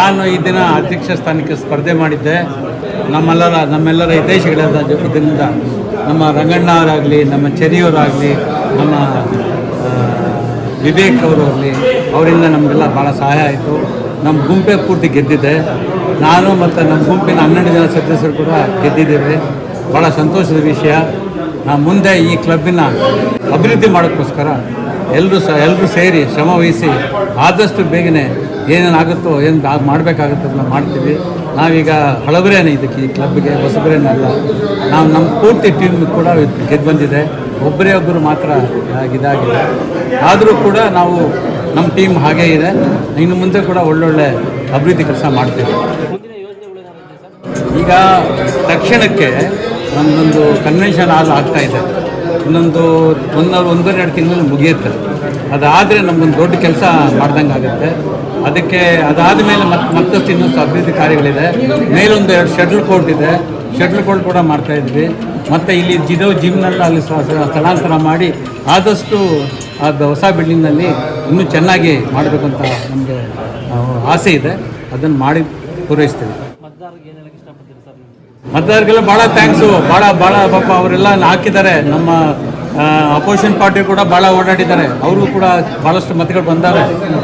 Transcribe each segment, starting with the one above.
ನಾನು ಈ ದಿನ ಅಧ್ಯಕ್ಷ ಸ್ಥಾನಕ್ಕೆ ಸ್ಪರ್ಧೆ ಮಾಡಿದ್ದೆ. ನಮ್ಮೆಲ್ಲರ ಹಿತೈಷಿಗಳಿಂದ ಇದರಿಂದ ನಮ್ಮ ರಂಗಣ್ಣವರಾಗಲಿ, ನಮ್ಮ ಚೆರಿಯವರಾಗಲಿ, ನಮ್ಮ ವಿವೇಕ್ ಅವರಾಗಲಿ, ಅವರಿಂದ ನಮಗೆಲ್ಲ ಭಾಳ ಸಹಾಯ ಆಯಿತು. ನಮ್ಮ ಗುಂಪೇ ಪೂರ್ತಿ ಗೆದ್ದಿದೆ. ನಾನು ಮತ್ತು ನಮ್ಮ ಗುಂಪಿನ 12 ಜನ ಸದಸ್ಯರು ಕೂಡ ಗೆದ್ದಿದ್ದೇವೆ. ಭಾಳ ಸಂತೋಷದ ವಿಷಯ. ನಾವು ಮುಂದೆ ಈ ಕ್ಲಬ್ಬಿನ ಅಭಿವೃದ್ಧಿ ಮಾಡೋಕ್ಕೋಸ್ಕರ ಎಲ್ಲರೂ ಸೇರಿ ಶ್ರಮ ವಹಿಸಿ ಆದಷ್ಟು ಬೇಗನೆ ಏನೇನಾಗುತ್ತೋ ಏನು ಮಾಡಬೇಕಾಗುತ್ತೋ ಅದನ್ನು ಮಾಡ್ತೀವಿ. ನಾವೀಗ ಹಳಬರೇನೆ ಇದಕ್ಕೆ, ಈ ಕ್ಲಬ್ಗೆ ಹೊಸಬರೇನಲ್ಲ. ನಮ್ಮ ಪೂರ್ತಿ ಟೀಮ್ ಕೂಡ ಗೆದ್ದು ಬಂದಿದೆ. ಒಬ್ಬರು ಮಾತ್ರ ಇದಾಗಿದೆ. ಆದರೂ ಕೂಡ ನಾವು ನಮ್ಮ ಟೀಮ್ ಹಾಗೇ ಇದೆ. ಇನ್ನು ಮುಂದೆ ಕೂಡ ಒಳ್ಳೊಳ್ಳೆ ಅಭಿವೃದ್ಧಿ ಕೆಲಸ ಮಾಡ್ತೀವಿ. ಈಗ ತಕ್ಷಣಕ್ಕೆ ನಮ್ಮದೊಂದು ಕನ್ವೆನ್ಷನ್ ಆಗ್ತಾಯಿದೆ. ಇನ್ನೊಂದು 1.5 ತಿಂಗಳು ಮುಗಿಯುತ್ತೆ. ಅದಾದರೆ ನಮಗೊಂದು ದೊಡ್ಡ ಕೆಲಸ ಮಾಡ್ದಂಗೆ ಆಗುತ್ತೆ. ಅದಕ್ಕೆ ಅದಾದ ಮೇಲೆ ಮತ್ತಷ್ಟು ಇನ್ನೊಂದು ಅಭಿವೃದ್ಧಿ ಕಾರ್ಯಗಳಿದೆ. ಮೇಲೊಂದು 2 ಶಟಲ್ ಕೋರ್ಟ್ ಇದೆ. ಶಟಲ್ ಕೋರ್ಟ್ ಕೂಡ ಮಾಡ್ತಾಯಿದ್ವಿ. ಮತ್ತು ಇಲ್ಲಿ ಜಿಮ್ನಲ್ಲಿ ಅಲ್ಲಿ ಸ್ಥಳಾಂತರ ಮಾಡಿ ಆದಷ್ಟು ಅದು ಹೊಸ ಬಿಲ್ಡಿಂಗ್ನಲ್ಲಿ ಇನ್ನೂ ಚೆನ್ನಾಗಿ ಮಾಡಬೇಕಂತ ನಮಗೆ ಆಸೆ ಇದೆ. ಅದನ್ನು ಮಾಡಿ ಪೂರೈಸ್ತೀವಿ. ಮತದಾರರಿಗೆಲ್ಲ ಭಾಳ ಥ್ಯಾಂಕ್ಸು. ಭಾಳ ಪಾಪ ಅವರೆಲ್ಲ ಹಾಕಿದ್ದಾರೆ. ನಮ್ಮ ಅಪೋಸಿಷನ್ ಪಾರ್ಟಿ ಕೂಡ ಭಾಳ ಓಡಾಡಿದ್ದಾರೆ. ಅವ್ರಿಗೂ ಕೂಡ ಭಾಳಷ್ಟು ಮತಗಳು ಬಂದಾವೆ.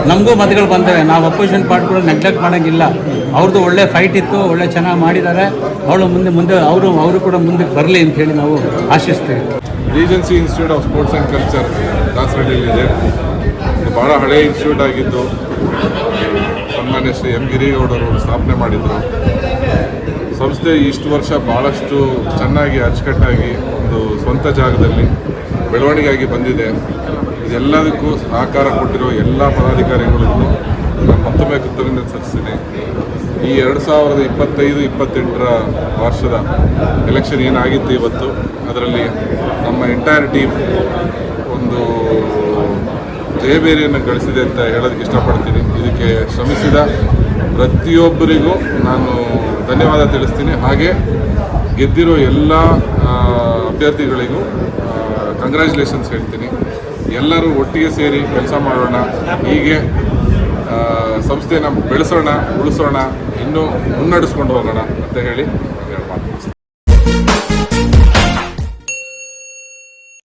ನಮಗೂ ಮತಗಳು ಬಂದವೆ. ನಾವು ಅಪೋಸಿಷನ್ ಪಾರ್ಟಿ ಕೂಡ ನೆಗ್ಲೆಕ್ಟ್ ಮಾಡೋಂಗಿಲ್ಲ. ಅವ್ರದ್ದು ಒಳ್ಳೆ ಫೈಟ್ ಇತ್ತು, ಒಳ್ಳೆ ಚೆನ್ನಾಗಿ ಮಾಡಿದ್ದಾರೆ. ಮುಂದೆ ಅವರು ಕೂಡ ಮುಂದಕ್ಕೆ ಬರಲಿ ಅಂತ ಹೇಳಿ ನಾವು ಆಶಿಸ್ತೀವಿ. Regency Institute of Sports and Culture ದಾಸರಳ್ಳಿಯಲ್ಲಿದೆ. ಇದು ಭಾಳ ಹಳೆಯ ಇನ್ಸ್ಟಿಟ್ಯೂಟ್ ಆಗಿದ್ದು ಸನ್ಮಾನ್ಯ ಶ್ರೀ ಎಂ ಗಿರಿಗೌಡರು ಸ್ಥಾಪನೆ ಮಾಡಿದರು. ಸಂಸ್ಥೆ ಇಷ್ಟು ವರ್ಷ ಭಾಳಷ್ಟು ಚೆನ್ನಾಗಿ ಅಚ್ಚುಕಟ್ಟಾಗಿ ಒಂದು ಸ್ವಂತ ಜಾಗದಲ್ಲಿ ಬೆಳವಣಿಗೆಯಾಗಿ ಬಂದಿದೆ. ಇದೆಲ್ಲದಕ್ಕೂ ಸಹಕಾರ ಕೊಟ್ಟಿರೋ ಎಲ್ಲ ಪದಾಧಿಕಾರಿಗಳಿಗೂ ನಾನು ಮತ್ತೊಮ್ಮೆ ಕೃತಜ್ಞತೆ ಸಲ್ಲಿಸ್ತೀನಿ. ಈ 2025-28 ವರ್ಷದ ಎಲೆಕ್ಷನ್ ಏನಾಗಿತ್ತು ಇವತ್ತು, ಅದರಲ್ಲಿ ನಮ್ಮ ಎಂಟೈರ್ ಟೀಮ್ ಒಂದು ಜಯಬೇರಿಯನ್ನು ಗಳಿಸಿದೆ ಅಂತ ಹೇಳೋದಕ್ಕೆ ಇಷ್ಟಪಡ್ತೀನಿ. ಇದಕ್ಕೆ ಶ್ರಮಿಸಿದ ಪ್ರತಿಯೊಬ್ಬರಿಗೂ ನಾನು ಧನ್ಯವಾದ ತಿಳಿಸ್ತೀನಿ. ಹಾಗೆ ಗೆದ್ದಿರೋ ಎಲ್ಲ ಅಭ್ಯರ್ಥಿಗಳಿಗೂ ಕಂಗ್ರ್ಯಾಚುಲೇಷನ್ಸ್ ಹೇಳ್ತೀನಿ. ಎಲ್ಲರೂ ಒಟ್ಟಿಗೆ ಸೇರಿ ಕೆಲಸ ಮಾಡೋಣ. ಹೀಗೆ ಸಂಸ್ಥೆನ ಬೆಳೆಸೋಣ, ಉಳಿಸೋಣ, ಇನ್ನೂ ಮುನ್ನಡೆಸ್ಕೊಂಡು ಹೋಗೋಣ ಅಂತ ಹೇಳಿ ಮಾತು.